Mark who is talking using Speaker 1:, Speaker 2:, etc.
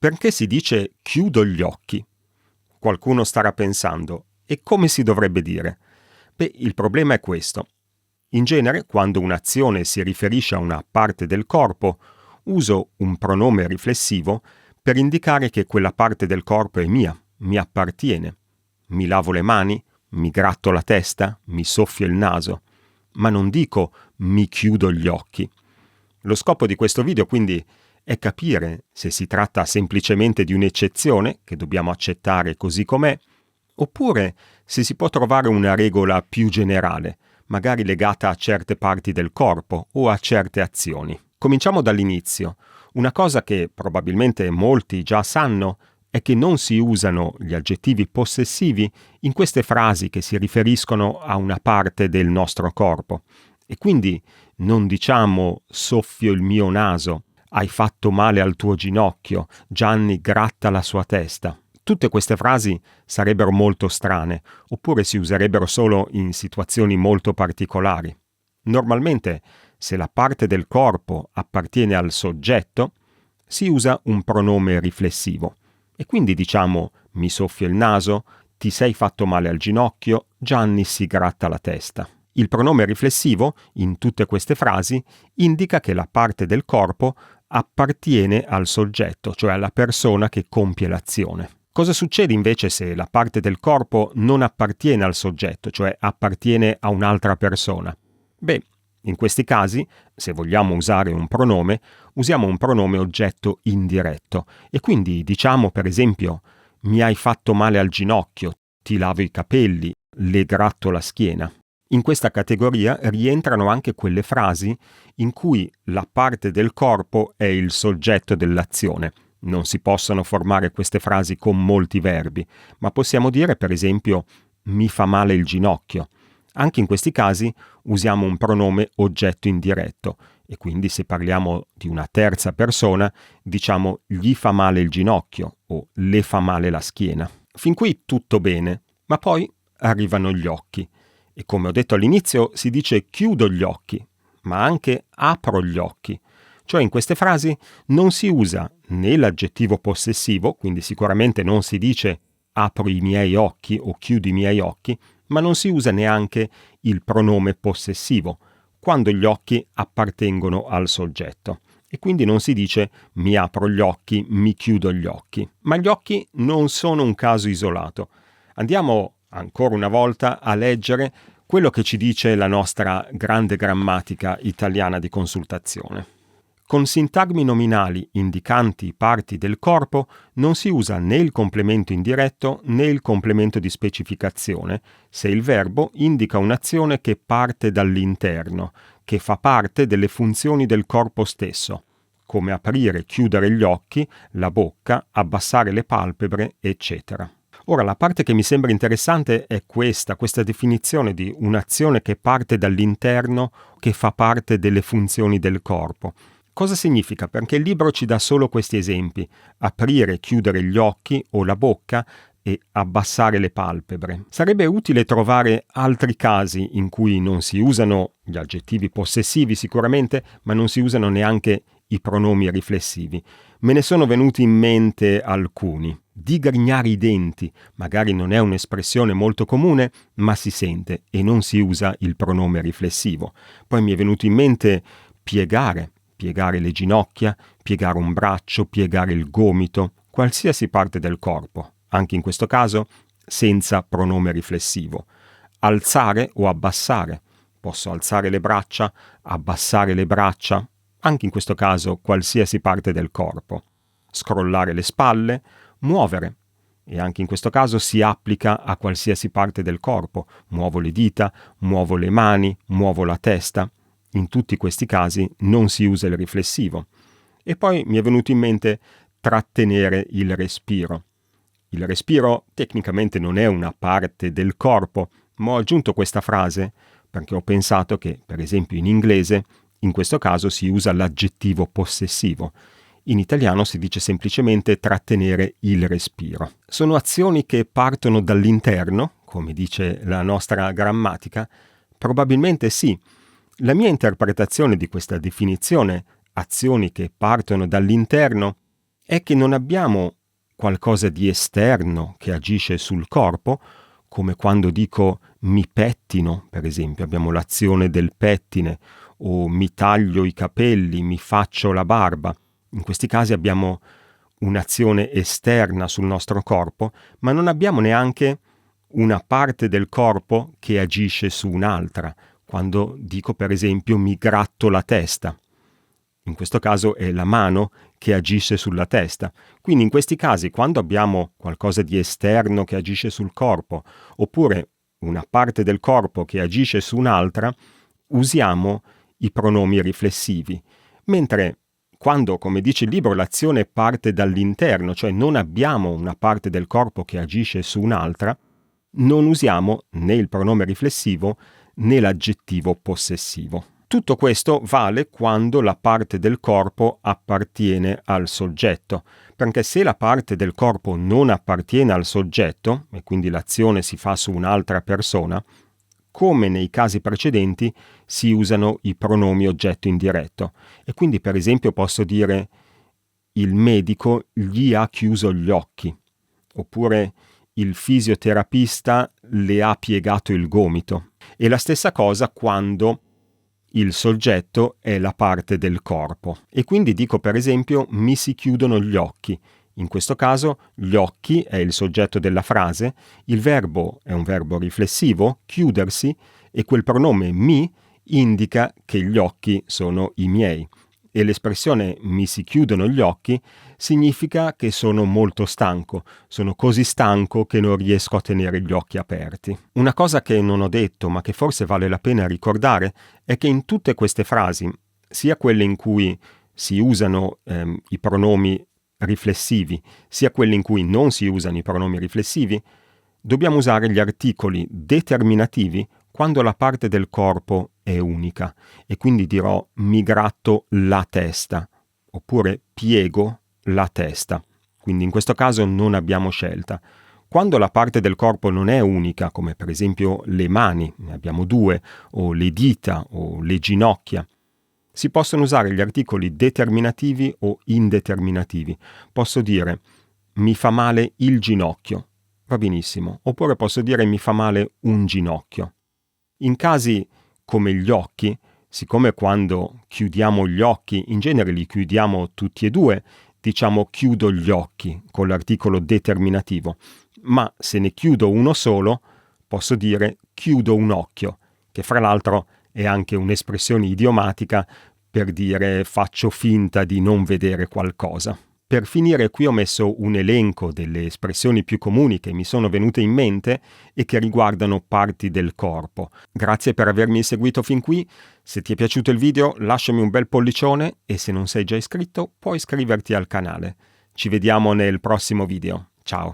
Speaker 1: Perché si dice chiudo gli occhi? Qualcuno starà pensando, e come si dovrebbe dire? Beh, il problema è questo. In genere, quando un'azione si riferisce a una parte del corpo, uso un pronome riflessivo per indicare che quella parte del corpo è mia, mi appartiene. Mi lavo le mani, mi gratto la testa, mi soffio il naso, ma non dico mi chiudo gli occhi. Lo scopo di questo video quindi è capire se si tratta semplicemente di un'eccezione che dobbiamo accettare così com'è, oppure se si può trovare una regola più generale, magari legata a certe parti del corpo o a certe azioni. Cominciamo dall'inizio. Una cosa che probabilmente molti già sanno è che non si usano gli aggettivi possessivi in queste frasi che si riferiscono a una parte del nostro corpo. E quindi non diciamo soffio il mio naso, hai fatto male al tuo ginocchio, Gianni gratta la sua testa. Tutte queste frasi sarebbero molto strane, oppure si userebbero solo in situazioni molto particolari. Normalmente, se la parte del corpo appartiene al soggetto, si usa un pronome riflessivo. E quindi diciamo mi soffio il naso, ti sei fatto male al ginocchio, Gianni si gratta la testa. Il pronome riflessivo, in tutte queste frasi, indica che la parte del corpo appartiene al soggetto, cioè alla persona che compie l'azione. Cosa succede invece se la parte del corpo non appartiene al soggetto, cioè appartiene a un'altra persona? Beh, in questi casi, se vogliamo usare un pronome, usiamo un pronome oggetto indiretto e quindi diciamo per esempio mi hai fatto male al ginocchio, ti lavo i capelli, le gratto la schiena. In questa categoria rientrano anche quelle frasi in cui la parte del corpo è il soggetto dell'azione. Non si possono formare queste frasi con molti verbi, ma possiamo dire per esempio mi fa male il ginocchio. Anche in questi casi usiamo un pronome oggetto indiretto e quindi se parliamo di una terza persona diciamo gli fa male il ginocchio o le fa male la schiena. Fin qui tutto bene, ma poi arrivano gli occhi. E come ho detto all'inizio si dice chiudo gli occhi, ma anche apro gli occhi. Cioè in queste frasi non si usa né l'aggettivo possessivo, quindi sicuramente non si dice apro i miei occhi o chiudo i miei occhi, ma non si usa neanche il pronome possessivo, quando gli occhi appartengono al soggetto. E quindi non si dice mi apro gli occhi, mi chiudo gli occhi. Ma gli occhi non sono un caso isolato. Andiamo ancora una volta a leggere quello che ci dice la nostra grande grammatica italiana di consultazione. Con sintagmi nominali indicanti parti del corpo non si usa né il complemento indiretto né il complemento di specificazione se il verbo indica un'azione che parte dall'interno, che fa parte delle funzioni del corpo stesso, come aprire e chiudere gli occhi, la bocca, abbassare le palpebre, eccetera. Ora, la parte che mi sembra interessante è questa definizione di un'azione che parte dall'interno, che fa parte delle funzioni del corpo. Cosa significa? Perché il libro ci dà solo questi esempi: aprire e chiudere gli occhi o la bocca e abbassare le palpebre. Sarebbe utile trovare altri casi in cui non si usano gli aggettivi possessivi sicuramente, ma non si usano neanche i pronomi riflessivi. Me ne sono venuti in mente alcuni. Digrignare i denti, magari non è un'espressione molto comune, ma si sente e non si usa il pronome riflessivo. Poi mi è venuto in mente piegare le ginocchia, piegare un braccio, piegare il gomito, qualsiasi parte del corpo, anche in questo caso senza pronome riflessivo. Alzare o abbassare, posso alzare le braccia, abbassare le braccia, anche in questo caso qualsiasi parte del corpo. Scrollare le spalle, muovere, e anche in questo caso si applica a qualsiasi parte del corpo. Muovo le dita, muovo le mani, muovo la testa. In tutti questi casi non si usa il riflessivo. E poi mi è venuto in mente trattenere il respiro. Il respiro tecnicamente non è una parte del corpo, ma ho aggiunto questa frase perché ho pensato che, per esempio in inglese, in questo caso si usa l'aggettivo possessivo. In italiano si dice semplicemente trattenere il respiro. Sono azioni che partono dall'interno, come dice la nostra grammatica? Probabilmente sì. La mia interpretazione di questa definizione, azioni che partono dall'interno, è che non abbiamo qualcosa di esterno che agisce sul corpo, come quando dico mi pettino, per esempio, abbiamo l'azione del pettine, o mi taglio i capelli, mi faccio la barba. In questi casi abbiamo un'azione esterna sul nostro corpo, ma non abbiamo neanche una parte del corpo che agisce su un'altra. Quando dico, per esempio, mi gratto la testa. In questo caso è la mano che agisce sulla testa. Quindi in questi casi, quando abbiamo qualcosa di esterno che agisce sul corpo, oppure una parte del corpo che agisce su un'altra, usiamo i pronomi riflessivi. Mentre quando, come dice il libro, l'azione parte dall'interno, cioè non abbiamo una parte del corpo che agisce su un'altra, non usiamo né il pronome riflessivo né l'aggettivo possessivo. Tutto questo vale quando la parte del corpo appartiene al soggetto, perché se la parte del corpo non appartiene al soggetto, e quindi l'azione si fa su un'altra persona, come nei casi precedenti si usano i pronomi oggetto indiretto. E quindi per esempio posso dire il medico gli ha chiuso gli occhi, oppure il fisioterapista le ha piegato il gomito. E la stessa cosa quando il soggetto è la parte del corpo. E quindi dico per esempio mi si chiudono gli occhi. In questo caso gli occhi è il soggetto della frase, il verbo è un verbo riflessivo, chiudersi, e quel pronome mi indica che gli occhi sono i miei. E l'espressione mi si chiudono gli occhi significa che sono molto stanco, sono così stanco che non riesco a tenere gli occhi aperti. Una cosa che non ho detto, ma che forse vale la pena ricordare, è che in tutte queste frasi, sia quelle in cui si usano i pronomi riflessivi, sia quelle in cui non si usano i pronomi riflessivi, dobbiamo usare gli articoli determinativi quando la parte del corpo è unica, e quindi dirò mi gratto la testa, oppure piego la testa. Quindi in questo caso non abbiamo scelta. Quando la parte del corpo non è unica, come per esempio le mani, ne abbiamo due, o le dita o le ginocchia, si possono usare gli articoli determinativi o indeterminativi. Posso dire mi fa male il ginocchio, va benissimo, oppure posso dire mi fa male un ginocchio. In casi come gli occhi, siccome quando chiudiamo gli occhi, in genere li chiudiamo tutti e due, diciamo chiudo gli occhi con l'articolo determinativo, ma se ne chiudo uno solo, posso dire chiudo un occhio, che fra l'altro è anche un'espressione idiomatica per dire faccio finta di non vedere qualcosa. Per finire qui ho messo un elenco delle espressioni più comuni che mi sono venute in mente e che riguardano parti del corpo. Grazie per avermi seguito fin qui. Se ti è piaciuto il video lasciami un bel pollicione e se non sei già iscritto puoi iscriverti al canale. Ci vediamo nel prossimo video. Ciao!